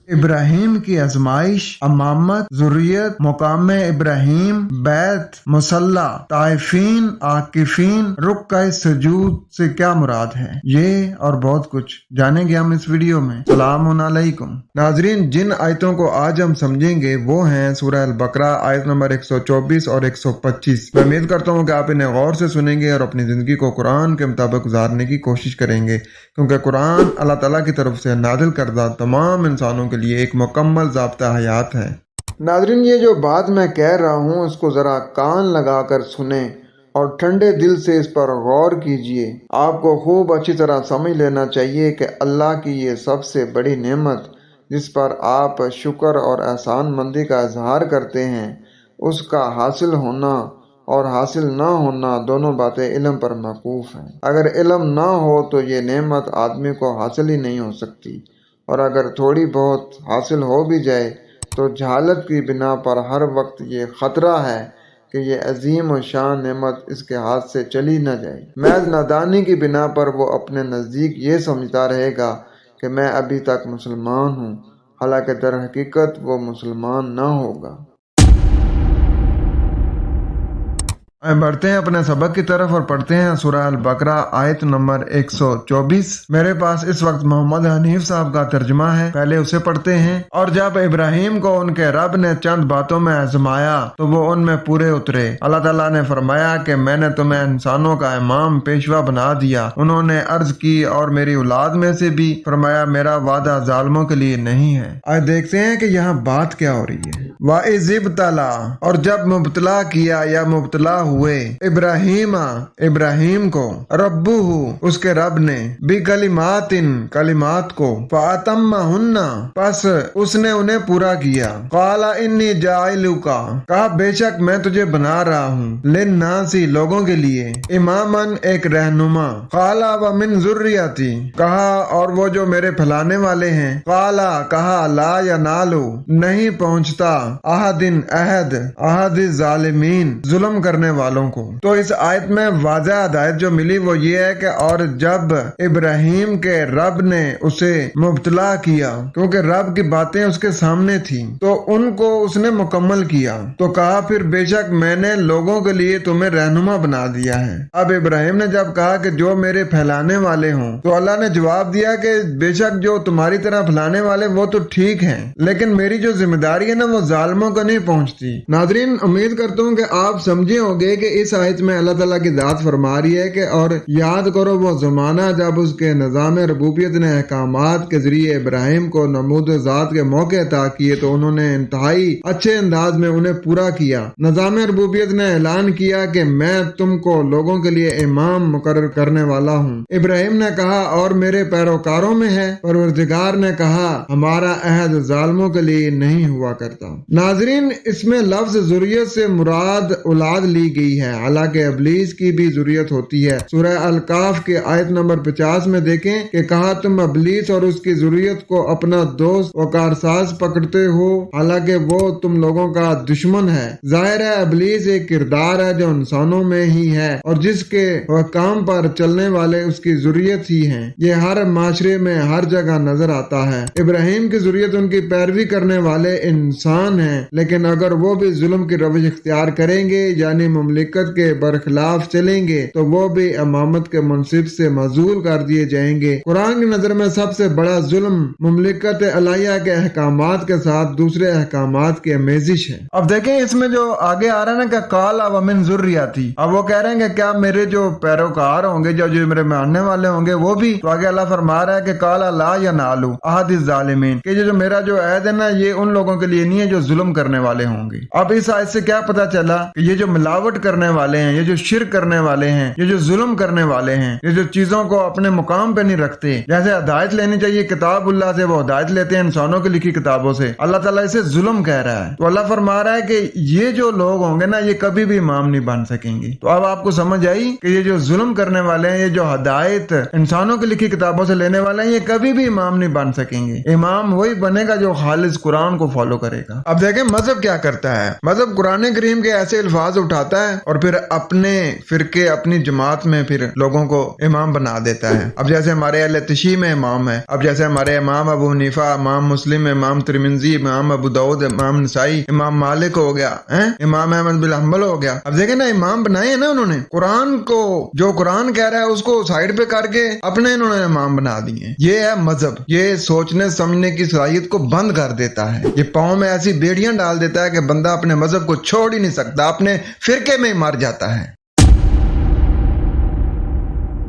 ابراہیم کی آزمائش، امامت، ذریت، مقام ابراہیم، بیت، مصلی، طائفین، عاکفین، رکع سجود سے کیا مراد ہے، یہ اور بہت کچھ جانیں گے ہم اس ویڈیو میں۔ السلام علیکم ناظرین، جن آیتوں کو آج ہم سمجھیں گے وہ ہیں سورہ البقرہ آیت نمبر 124 اور 125۔ میں امید کرتا ہوں کہ آپ انہیں غور سے سنیں گے اور اپنی زندگی کو قرآن کے مطابق گزارنے کی کوشش کریں گے، کیونکہ قرآن اللہ تعالیٰ کی طرف سے نازل کردہ تمام انسانوں کے لیے ایک مکمل ضابطہ حیات ہے۔ ناظرین، یہ جو بات میں کہہ رہا ہوں اس کو ذرا کان لگا کر سنیں اور ٹھنڈے دل سے اس پر غور کیجئے۔ آپ کو خوب اچھی طرح سمجھ لینا چاہیے کہ اللہ کی یہ سب سے بڑی نعمت جس پر آپ شکر اور احسان مندی کا اظہار کرتے ہیں، اس کا حاصل ہونا اور حاصل نہ ہونا دونوں باتیں علم پر موقوف ہیں۔ اگر علم نہ ہو تو یہ نعمت آدمی کو حاصل ہی نہیں ہو سکتی، اور اگر تھوڑی بہت حاصل ہو بھی جائے تو جہالت کی بنا پر ہر وقت یہ خطرہ ہے کہ یہ عظیم و شان نعمت اس کے ہاتھ سے چلی نہ جائے۔ محض نادانی کی بنا پر وہ اپنے نزدیک یہ سمجھتا رہے گا کہ میں ابھی تک مسلمان ہوں، حالانکہ در حقیقت وہ مسلمان نہ ہوگا۔ بڑھتے ہیں اپنے سبق کی طرف اور پڑھتے ہیں سورہ البقرہ آیت نمبر 124۔ میرے پاس اس وقت محمد حنیف صاحب کا ترجمہ ہے، پہلے اسے پڑھتے ہیں۔ اور جب ابراہیم کو ان کے رب نے چند باتوں میں آزمایا تو وہ ان میں پورے اترے۔ اللہ تعالیٰ نے فرمایا کہ میں نے تمہیں انسانوں کا امام پیشوا بنا دیا۔ انہوں نے عرض کی اور میری اولاد میں سے بھی؟ فرمایا میرا وعدہ ظالموں کے لیے نہیں ہے۔ آج دیکھتے ہیں کہ یہاں بات کیا ہو رہی ہے۔ وَإِذِ ابْتَلَىٰ، اور جب مبتلا کیا یا مبتلا ہوئے، ابراہیم کو، ربہ، اس کے رب نے، بکلمات، کلمات کو، فَأَتَمَّهُنَّ، پس اس نے انہیں پورا کیا۔ قَالَ إِنِّي جَاعِلُكَ، کہا بے شک میں تجھے بنا رہا ہوں، لِلنَّاسِ، لوگوں کے لیے، اماماً، ایک رہنما۔ قَالَ وَمِن ذُرِّيَّتِي، کہا اور وہ جو میرے پھیلانے والے ہیں۔ قَالَ، کہا لَا يَنَالُ، نہیں پہنچتا، عہد الظالمین، ظلم کرنے والوں کو۔ تو اس آیت میں واضح ہدایت جو ملی وہ یہ ہے کہ اور جب ابراہیم کے رب نے اسے مبتلا کیا، کیونکہ رب کی باتیں اس کے سامنے تھیں، تو ان کو اس نے مکمل کیا، تو کہا پھر بے شک میں نے لوگوں کے لیے تمہیں رہنما بنا دیا ہے۔ اب ابراہیم نے جب کہا کہ جو میرے پھیلانے والے ہوں، تو اللہ نے جواب دیا کہ بے شک جو تمہاری طرح پھیلانے والے وہ تو ٹھیک ہیں، لیکن میری جو ذمہ داری ہے نا وہ ظالموں کو نہیں پہنچتی۔ ناظرین، امید کرتا ہوں کہ آپ سمجھے ہوں گے کہ اس آیت میں اللہ تعالیٰ کی ذات فرما رہی ہے کہ اور یاد کرو وہ زمانہ جب اس کے نظام ربوبیت نے احکامات کے ذریعے ابراہیم کو نمود ذات کے موقع عطا کیے تو انہوں نے انتہائی اچھے انداز میں انہیں پورا کیا۔ نظام ربوبیت نے اعلان کیا کہ میں تم کو لوگوں کے لیے امام مقرر کرنے والا ہوں۔ ابراہیم نے کہا اور میرے پیروکاروں میں ہے۔ پروردگار نے کہا ہمارا عہد ظالموں کے لیے نہیں ہوا کرتا۔ ناظرین، اس میں لفظ ذریت سے مراد اولاد لی گئی ہے، حالانکہ ابلیس کی بھی ذریت ہوتی ہے۔ سورہ الکاف کے آیت نمبر 50 میں دیکھیں کہ کہا تم ابلیس اور اس کی ذریت کو اپنا دوست و کارساز پکڑتے ہو، حالانکہ وہ تم لوگوں کا دشمن ہے۔ ظاہر ہے ابلیس ایک کردار ہے جو انسانوں میں ہی ہے اور جس کے حکام پر چلنے والے اس کی ذریت ہی ہیں۔ یہ ہر معاشرے میں ہر جگہ نظر آتا ہے۔ ابراہیم کی ذریت ان کی پیروی کرنے والے انسان ہیں، لیکن اگر وہ بھی ظلم کی روش اختیار کریں گے یعنی مملکت کے برخلاف چلیں گے تو وہ بھی امامت کے منصب سے معزول کر دیے جائیں گے۔ قرآن کی نظر میں سب سے بڑا ظلم مملکت الہیہ کے احکامات کے ساتھ دوسرے احکامات کی آمیزش ہے۔ اب دیکھیں اس میں جو آگے آ رہا ہے نا کہ قال ومن ذریتی، اب وہ کہہ رہے ہیں کہ کیا میرے جو پیروکار ہوں گے، جو میرے ماننے والے ہوں گے وہ بھی؟ تو آگے اللہ فرما رہا ہے کہ قال لا ینال عہد الظالمین، کہ جو میرا جو عہد ہے نا یہ ان لوگوں کے لیے نہیں ہے جو ظلم کرنے والے ہوں گے۔ اب اس آیت سے کیا پتا چلا کہ یہ جو ملاوٹ کرنے والے ہیں، یہ جو شرک کرنے والے ہیں، یہ جو ظلم کرنے والے ہیں، یہ جو چیزوں کو اپنے مقام پہ نہیں رکھتے، جیسے ہدایت لینی چاہیے کتاب اللہ سے وہ ہدایت لیتے ہیں انسانوں کی لکھی کتابوں سے، اللہ تعالیٰ اسے ظلم کہہ رہا ہے۔ تو اللہ فرما رہا ہے کہ یہ جو لوگ ہوں گے نا یہ کبھی بھی امام نہیں بن سکیں گے۔ تو اب آپ کو سمجھ آئی کہ یہ جو ظلم کرنے والے ہیں، یہ جو ہدایت انسانوں کی لکھی کتابوں سے لینے والے ہیں، یہ کبھی بھی امام نہیں بن سکیں گے۔ امام وہی بنے گا جو خالص قرآن کو فالو کرے گا۔ اب देखें मजहब क्या करता है। मजहब कुरान करीम के ऐसे अल्फाज उठाता है और फिर अपने फिरके अपनी जमात में फिर लोगों को इमाम बना देता है। अब जैसे हमारे अहले तशी में इमाम है, अब जैसे हमारे इमाम अबू हनीफा, इमाम मुस्लिम, इमाम तिरमिज़ी, इमाम अबू दाऊद, इमाम नसाई, इमाम मालिक हो गया है, इमाम अहमद बिन हंबल हो गया। अब देखें ना, इमाम बनाए हैं ना उन्होंने, कुरान को जो कुरान कह रहा है उसको साइड पे करके अपने इन्होंने इमाम बना दिए। ये है मजहब, ये सोचने समझने की सलाहियत को बंद कर देता है, ये पाँव में ऐसी बेड़ियां डाल देता है कि बंदा अपने मजहब को छोड़ ही नहीं सकता, अपने फिरके में ही मर जाता है।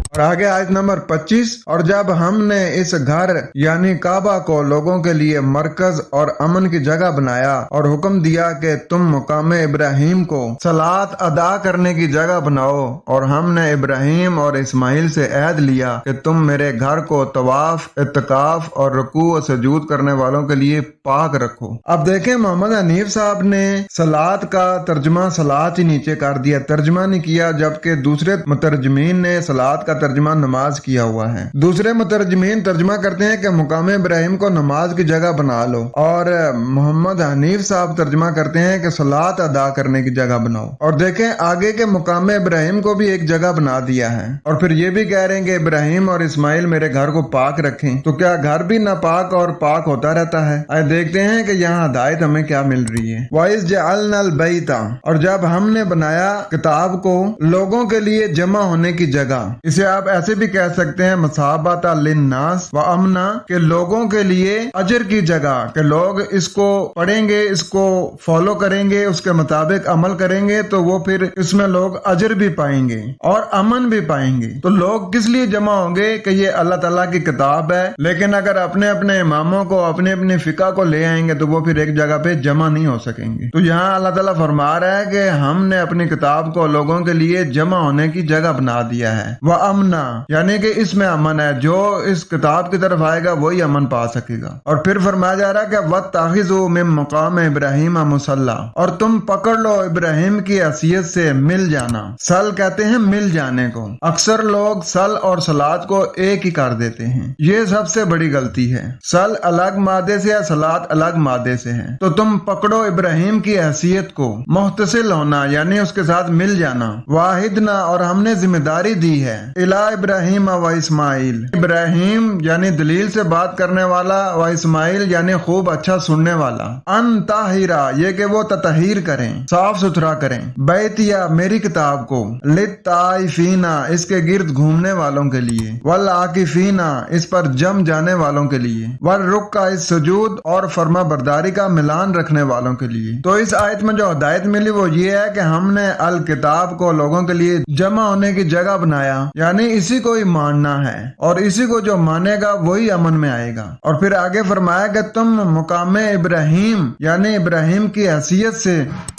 और आगे आयत नंबर 25, और जब हमने इस घर यानी काबा को लोगों के लिए मरकज और अमन की जगह बनाया और हुक्म दिया कि तुम मुकाम इब्राहिम को सलात अदा करने की जगह बनाओ, और हमने इब्राहिम और इस्माइल से अहद लिया कि तुम मेरे घर को तवाफ, इत्तिकाफ और रुकू और सजूद करने वालों के लिए पाक रखो। अब देखें, मोहम्मद हनीफ साहब ने सलात का तर्जमा सलात ही नीचे कर दिया, तर्जमा नहीं किया, जबकि दूसरे मुतरजमीन ने सलात का तर्जमा नमाज किया हुआ है। दूसरे मुतरजमीन तर्जमा करते हैं कि मुकाम इब्राहिम को नमाज की जगह बना लो, और मोहम्मद हनीफ साहब तर्जमा करते हैं कि सलात अदा करने की जगह बनाओ। और देखें, आगे के मुकाम इब्राहिम को भी एक जगह बना दिया है, और फिर ये भी कह रहे हैं कि इब्राहिम और इस्माइल मेरे घर को पाक रखें। तो क्या घर भी नापाक और पाक होता रहता है? आइए देखते हैं कि यहाँ हिदायत हमें क्या मिल रही है। वाइस जअलनल बैता, और जब हमने बनाया किताब को लोगों के लिए जमा होने की जगह, इसे आप ऐसे भी कह सकते हैं मसाबता लिन्नास व अमना, के लोगों के लिए अजर की जगह, के लोग इसको पढ़ेंगे, इसको फॉलो करेंगे, उसके मुताबिक अमल करेंगे तो वो फिर इसमें लोग अजर भी पाएंगे और अमन भी पाएंगे। तो लोग किस लिए जमा होंगे कि ये अल्लाह ताला की किताब है, लेकिन अगर अपने अपने इमामों को, अपने अपने फिका को ले आएंगे तो वो फिर एक जगह पे जमा नहीं हो सकेंगे। तो यहाँ अल्लाह ताला फरमा रहा है कि हमने अपनी किताब को लोगों के लिए जमा होने की जगह बना दिया है। व अमना, यानी कि इसमें अमन है, जो इस किताब की तरफ आएगा वही अमन पा सकेगा। और फिर फरमाया जा रहा है कि वत्तखिज़ू मिन मकाम इब्राहिम मुसल्ला, और तुम पकड़ लो इब्राहिम की हैसियत से मिल जाना। सल कहते हैं मिल जाने को, अक्सर लोग सल और सलात को एक ही कर देते हैं, ये सबसे बड़ी गलती है। सल अलग मादे से है, सलात अलग मादे से है। तो तुम पकड़ो इब्राहिम की हैसियत को, मुहतसिल होना यानी उसके साथ मिल जाना। वाहिदना, और हमने जिम्मेदारी दी है, इला इब्राहिम व इस्माइल, इब्राहिम यानी दलील से बात करने वाला, व इस्माइल यानी खूब अच्छा सुनने वाला। अन ताहिरा, ये कि वो ततहीर करें, साफ सुथरा करें, बैतिया मेरी किताब को, लित्ताइफीना इसके गिर्द घूमने वालों के लिए, वल आकिफीना इस पर जम जाने वालों के लिए, वल रुक्का इस सुजूद और फर्मा बरदारी का मिलान रखने वालों के लिए। तो इस आयत में जो हिदायत मिली वो ये है कि हमने अल किताब को लोगों के लिए जमा होने की जगह बनाया, यानी इसी को ही मानना है, और इसी को जो मानेगा वही अमन में आएगा। और फिर आगे फरमाया कि तुम मुकाम इब्राहिम यानी इब्राहिम की हैसियत से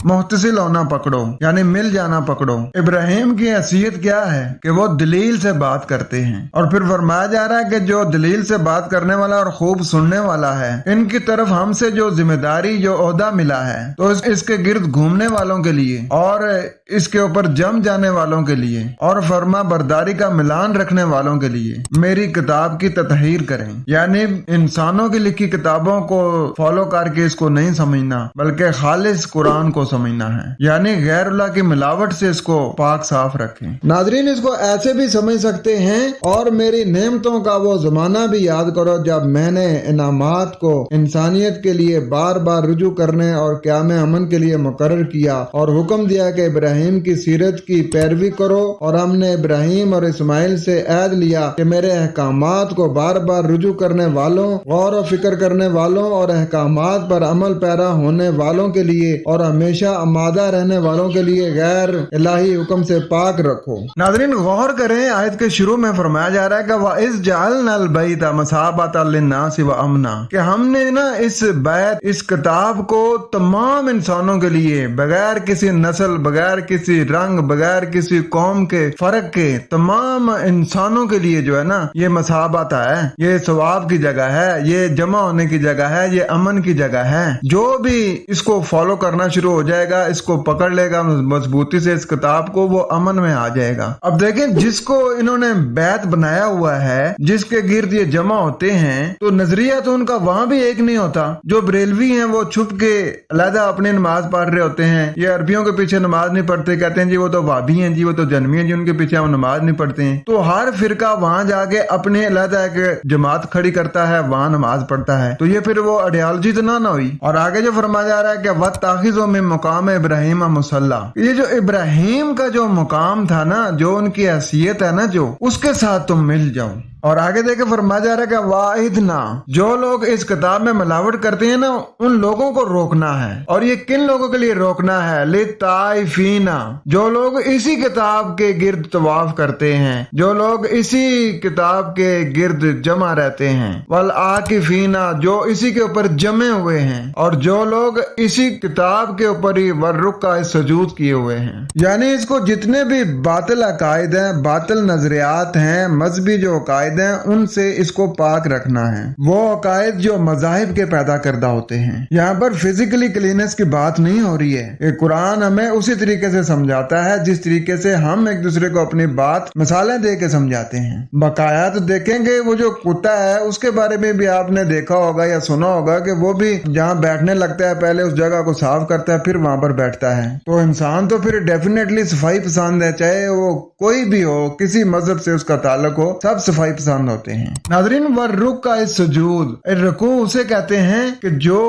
मुहतसिल होना पकड़ो, यानी मिल जाना पकड़ो। इब्राहिम की हैसियत क्या है कि वो दलील से बात करते हैं, और फिर फरमाया जा रहा है कि जो दलील से बात करने वाला और खूब सुनने वाला है, इनकी तरफ हमसे जो जिम्मेदारी, जो ओहदा मिला है, तो इसके गिर्द घूमने वालों के लिए और इसके ऊपर जम जाने वालों के लिए और फर्मा बरदारी का मिलान रखने वालों के लिए मेरी किताब की ततहीर करें, यानी इंसानों की लिखी किताबों को फॉलो करके इसको नहीं समझना, बल्कि खालिस कुरान को समझना है, यानी गैरुल्लाह की मिलावट से इसको पाक साफ रखें। नाजरीन, इसको ऐसे भी समझ सकते हैं, और मेरी नेमतों का वो जमाना भी याद करो जब मैंने इनामात को इंसानियत के लिए बार बार रुजू करने और क़याम अमन के लिए मुकर्रर किया और हुक्म दिया कि इब्राहिम की सीरत की पैरवी करो, और हमने इब्राहिम और इस्माइल से ऐद लिया कि मेरे अहकामात को बार बार रुजू करने वालों, गौर और फिक्र करने वालों और अहकामात पर अमल पैरा होने वालों के लिए और हमेशा आमादा रहने वालों के लिए गैर इलाही हुक्म से पाक रखो। नाज़रीन, गौर करें, आयत के शुरू में फरमाया जा रहा है कि वइज़ जअलनल बैता मसाबता लिन्नास व अमना, कि हमने ना इस बैत, इस किताब को तमाम इंसानों के लिए बगैर किसी नस्ल, बगैर किसी रंग, बगैर किसी कौम के फर्क के तमाम इंसानों के लिए जो है ना ये मसाबत है, ये सवाब की जगह है, ये जमा होने की जगह है, ये अमन की जगह है। जो भी इसको फॉलो करना शुरू हो जाएगा, इसको पकड़ लेगा मजबूती से इस किताब को, वो अमन में आ जाएगा। अब देखें, जिसको इन्होंने बैत बनाया हुआ है, जिसके गिर्द ये जमा होते हैं, तो नजरिया तो उनका वहां भी एक नहीं होता। जो बरेलवी हैं वो छुप के अलहदा अपनी नमाज पढ़ रहे होते हैं, ये अरबियों के पीछे नमाज नहीं पढ़ते, कहते हैं जी वो तो वाबी हैं, जी वो तो जन्मी हैं, जी उनके पीछे हम नमाज नहीं पढ़ते हैं। तो हर फिरका वहां जाके अपने अलहदा एक जमात खड़ी करता है, वहां नमाज पढ़ता है। तो ये फिर वो आइडियोलॉजी तो ना हुई। और आगे जो फरमाया जा रहा है कि वत्ताखिज़ू मिन मुकाम इब्राहीम मुसल्ला, ये जो इब्राहिम का जो मुकाम था ना, जो उनकी हैसियत है ना, जो उसके साथ तुम मिल जाओ। और आगे देखे फरमाया जा रहा है कि वाहिद ना, जो लोग इस किताब में मिलावट करते हैं ना, उन लोगों को रोकना है। और ये किन लोगों के लिए रोकना है? लिताइफीना, जो लोग इसी किताब के गिर्द तवाफ करते हैं, जो लोग इसी किताब के गिर्द जमा रहते हैं। वल आकिफीना, जो इसी के ऊपर जमे हुए हैं, और जो लोग इसी किताब के ऊपर ही वर्रुक का सजूद किए हुए हैं। यानी इसको जितने भी बातिल अकायद हैं, बातिल नजरियात हैं, मजहबी जो अकायद हैं, उनसे इसको पाक रखना है। वो अकायद जो मजाहिब के पैदा करदा होते हैं। यहाँ पर फिजिकली क्लीनेस की बात नहीं हो रही है। ये कुरान हमें उसी तरीके से समझाता है जिस तरीके से हम एक दूसरे को अपनी बात मिसालें दे के समझाते हैं। बकाया तो देखेंगे, वो जो कुत्ता है उसके बारे में भी आपने देखा होगा या सुना होगा कि वो भी जहाँ बैठने लगता है पहले उस जगह को साफ करता है, फिर वहां पर बैठता है। तो इंसान तो फिर डेफिनेटली सफाई पसंद है, चाहे वो कोई भी हो, किसी मजहब से उसका ताल्लुक हो, सब सफाई पसंद होते हैं। नाज़रीन, वर्रुक का सजूद, रुकू उसे कहते हैं कि जो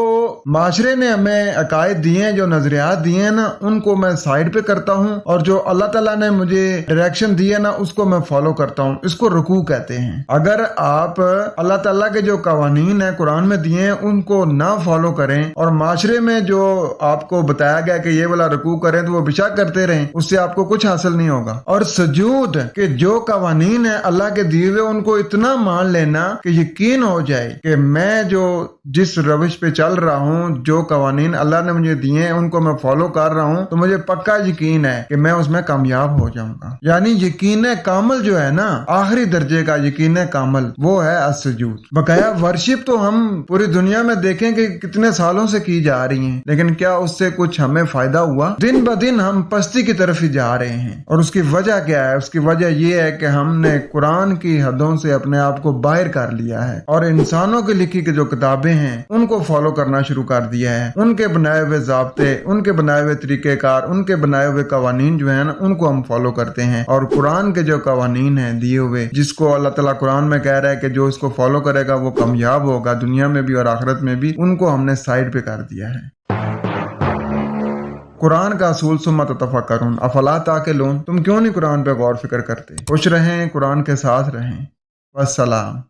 माशरे ने हमें अकायद दिए हैं, जो नजरियात दिए हैं ना, उनको मैं साइड पे करता हूँ, और जो अल्लाह ताला ने मुझे डायरेक्शन दिया ना, उसको मैं फॉलो करता हूँ। इसको रुकू कहते हैं। अगर आप अल्लाह ताला के जो कवानीन है कुरान में दिए हैं उनको ना फॉलो करें, और माशरे में जो आपको बताया गया कि ये वाला रुकू करें, तो वो बेशक करते रहें, उससे आपको कुछ हासिल नहीं होगा। और सजूद के जो कवानीन है अल्लाह के दिए हुए, उनको इतना मान लेना कि यकीन हो जाए कि मैं जो जिस रविश पे चल रहा हूँ, जो कवानीन अल्लाह ने मुझे दिए हैं, उनको मैं फॉलो कर रहा हूँ, तो मुझे पक्का यकीन है कि मैं उसमें कामयाब हो जाऊंगा। यानी यकीन कामल जो है ना, आखिरी दर्जे का यकीन कामल, वो है असजूद। बकाया वर्शिप तो हम पूरी दुनिया में देखें कि कितने सालों से की जा रही है, लेकिन क्या उससे कुछ हमें फायदा हुआ? दिन ब दिन हम पस्ती की तरफ ही जा रहे हैं। और उसकी वजह क्या है? उसकी वजह यह है कि हमने कुरान की हदों से अपने आप को बाहर कर लिया है, और इंसानों की लिखी की जो किताबें हैं उनको फॉलो करना शुरू कर दिया है। उनके बनाए हुए ज़ाब्ते, उनके बनाए हुए तरीकेकार, उनके बनाए हुए कवानीन जो है ना, उनको हम फॉलो करते हैं। और कुरान के जो कवानीन हैं दिए हुए, जिसको अल्लाह ताला कुरान में कह रहा है कि जो इसको फॉलो करेगा वो कामयाब होगा दुनिया में भी और आखिरत में भी, उनको हमने साइड पे कर दिया है। कुरान का असूल सुम्मा तफक्करून अफला ताक़िलून, तुम क्यों नहीं कुरान पे गौर फिक्र करते? खुश रहें, कुरान के साथ रहें। वस्सलाम।